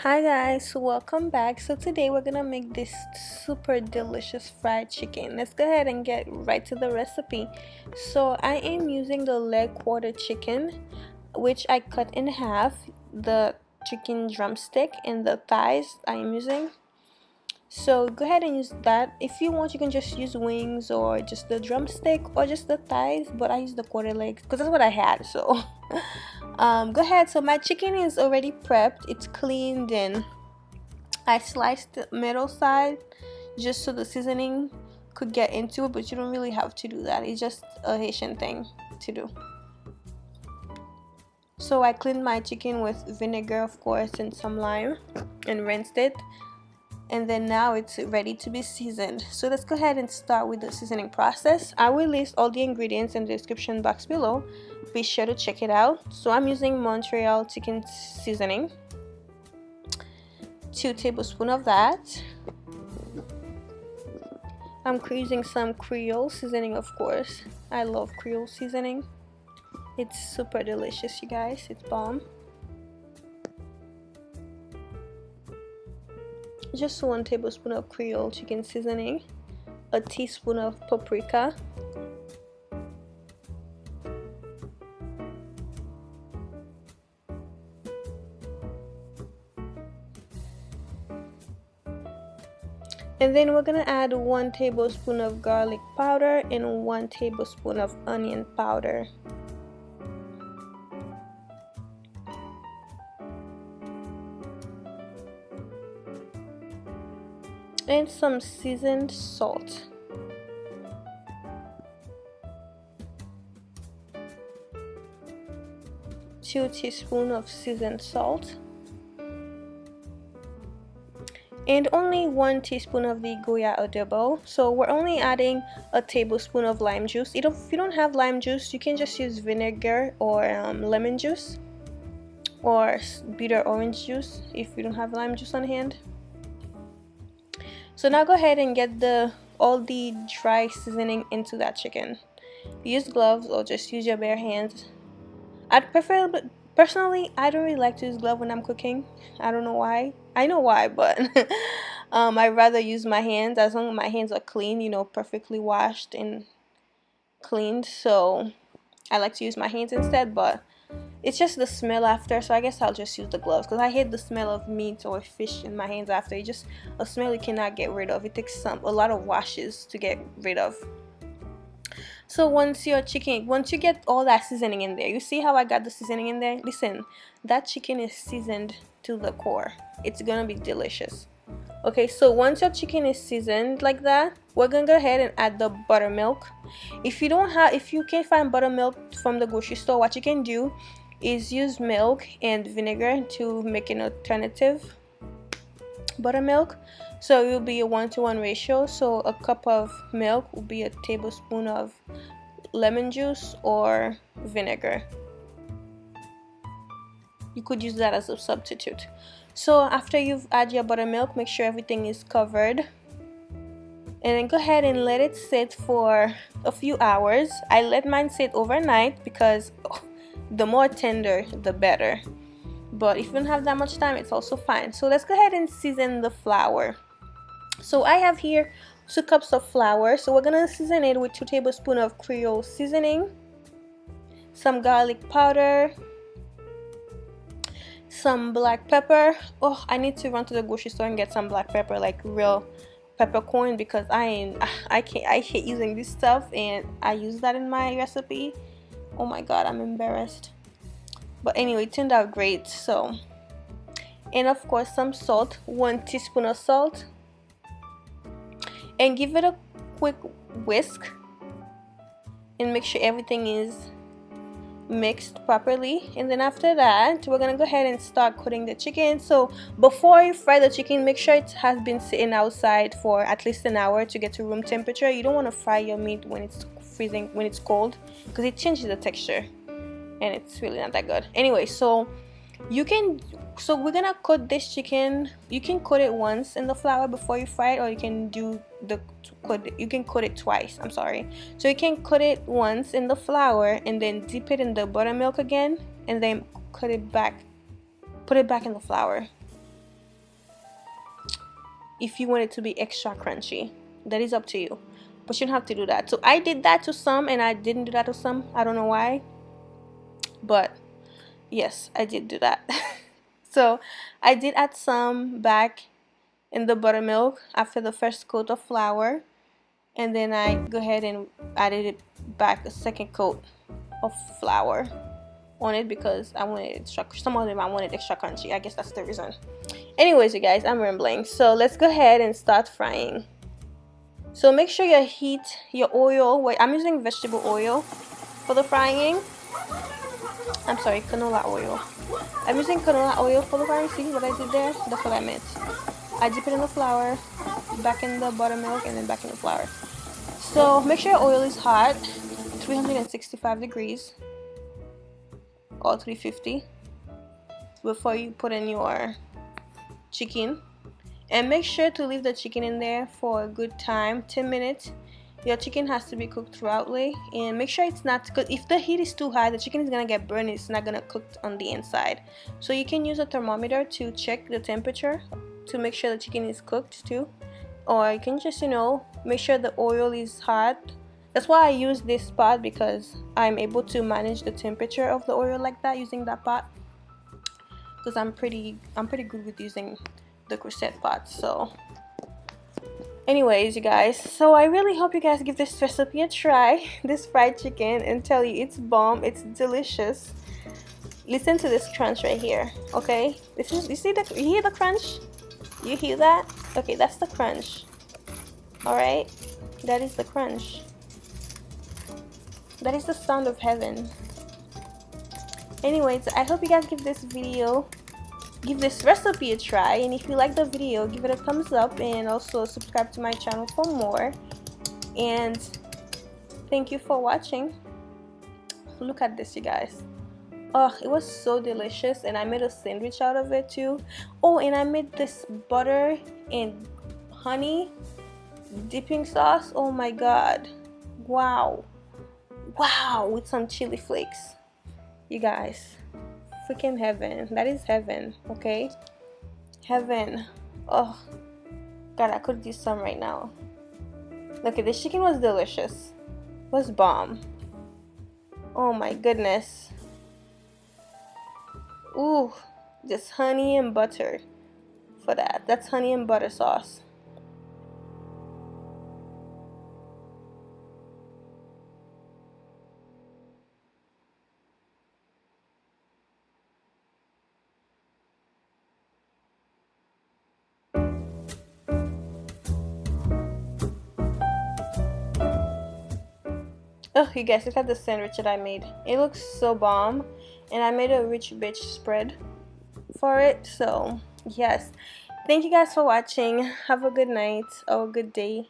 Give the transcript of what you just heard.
Hi guys, welcome back. So today we're gonna make this super delicious fried chicken. Let's go ahead and get right to the recipe. So I am using the leg quarter chicken, which I cut in half, the chicken drumstick and the thighs I am using. So go ahead and use that. If you want, you can just use wings or just the drumstick or just the thighs, but I use the quarter legs because that's what I had. So go ahead. So my chicken is already prepped, it's cleaned, and I sliced the middle side just so the seasoning could get into it, but you don't really have to do that. It's just a Haitian thing to do. So I cleaned my chicken with vinegar, of course, and some lime and rinsed it, and then now it's ready to be seasoned. So let's go ahead and start with the seasoning process. I will list all the ingredients in the description box below. Be sure to check it out. So I'm using Montreal chicken seasoning, 2 tablespoons of that. I'm using some creole seasoning, of course. I love creole seasoning. It's super delicious, you guys. It's bomb. Just 1 tablespoon of creole chicken seasoning, a teaspoon of paprika, and then we're gonna add 1 tablespoon of garlic powder and 1 tablespoon of onion powder. And some seasoned salt. Two teaspoons of seasoned salt. And only 1 teaspoon of the Goya Adobe. So we're only adding a tablespoon of lime juice. If you don't have lime juice, you can just use vinegar or lemon juice or bitter orange juice if you don't have lime juice on hand. So now go ahead and get all the dry seasoning into that chicken. Use gloves or just use your bare hands. I'd prefer, but personally, I don't really like to use gloves when I'm cooking. I don't know why. I know why, but I'd rather use my hands as long as my hands are clean, perfectly washed and cleaned. So I like to use my hands instead, but it's just the smell after, so I guess I'll just use the gloves because I hate the smell of meat or fish in my hands after. It's just a smell you cannot get rid of. It takes a lot of washes to get rid of. So once you get all that seasoning in there, you see how I got the seasoning in there? Listen, that chicken is seasoned to the core. It's gonna be delicious. Okay, so once your chicken is seasoned like that, we're gonna go ahead and add the buttermilk. If you can't find buttermilk from the grocery store, what you can do is use milk and vinegar to make an alternative buttermilk. So it will be a 1-to-1 ratio. So a cup of milk will be a tablespoon of lemon juice or vinegar. You could use that as a substitute. So after you've added your buttermilk, make sure everything is covered, and then go ahead and let it sit for a few hours. I let mine sit overnight because the more tender the better, but if you don't have that much time, it's also fine. So let's go ahead and season the flour. So I have here 2 cups of flour. So we're gonna season it with 2 tablespoons of creole seasoning, some garlic powder, some black pepper. Oh, I need to run to the grocery store and get some black pepper, like real peppercorn, because I hate using this stuff, and I use that in my recipe. Oh my god, I'm embarrassed, but anyway, it turned out great. So, and of course some salt, 1 teaspoon of salt, and give it a quick whisk and make sure everything is mixed properly. And then after that, we're gonna go ahead and start cooking the chicken. So before you fry the chicken, make sure it has been sitting outside for at least an hour to get to room temperature. You don't want to fry your meat when it's freezing, when it's cold, because it changes the texture and it's really not that good. Anyway, so we're gonna coat this chicken. You can coat it once in the flour before you fry it, or you can coat it twice. I'm sorry. So you can coat it once in the flour and then dip it in the buttermilk again, and then put it back in the flour. if you want it to be extra crunchy. That is up to you, but you don't have to do that. So I did that to some and I didn't do that to some. I don't know why, but yes, I did do that. So I did add some back in the buttermilk after the first coat of flour, and then I go ahead and added it back a second coat of flour on it because I wanted extra. Some of them I wanted extra crunchy. I guess that's the reason. Anyways, you guys, I'm rambling. So let's go ahead and start frying. So make sure you heat your oil. Wait, I'm using vegetable oil for the frying. I'm sorry, canola oil. I'm using canola oil for the frying. See what I did there? That's what I meant. I dip it in the flour, back in the buttermilk, and then back in the flour. So make sure your oil is hot, 365 degrees or 350 before you put in your chicken. And make sure to leave the chicken in there for a good time, 10 minutes. Your chicken has to be cooked throughoutly, and make sure it's not, because if the heat is too high, the chicken is gonna get burned. It's not gonna cook on the inside. So you can use a thermometer to check the temperature to make sure the chicken is cooked too, or you can just, you know, make sure the oil is hot. That's why I use this pot, because I'm able to manage the temperature of the oil like that using that pot, because I'm pretty good with using the Crusade pot. So anyways, you guys, so I really hope you guys give this recipe a try, this fried chicken, and tell you it's bomb, it's delicious. Listen to this crunch right here, okay? This is, you hear the crunch? You hear that? Okay, that's the crunch. All right, that is the crunch. That is the sound of heaven. Anyways, I hope you guys give this recipe a try, and if you like the video, give it a thumbs up, and also subscribe to my channel for more. And thank you for watching. Look at this, you guys. Oh, it was so delicious, and I made a sandwich out of it too. Oh, and I made this butter and honey dipping sauce. Oh my god, wow, with some chili flakes. You guys, freaking heaven. That is heaven, okay? Heaven. Oh god, I could do some right now. Look at this. Chicken was delicious. It was bomb. Oh my goodness. Ooh, just honey and butter for that. That's honey and butter sauce. Oh, you guys, look at the sandwich that I made. It looks so bomb, and I made a rich bitch spread for it. So yes, thank you guys for watching. Have a good night or a good day.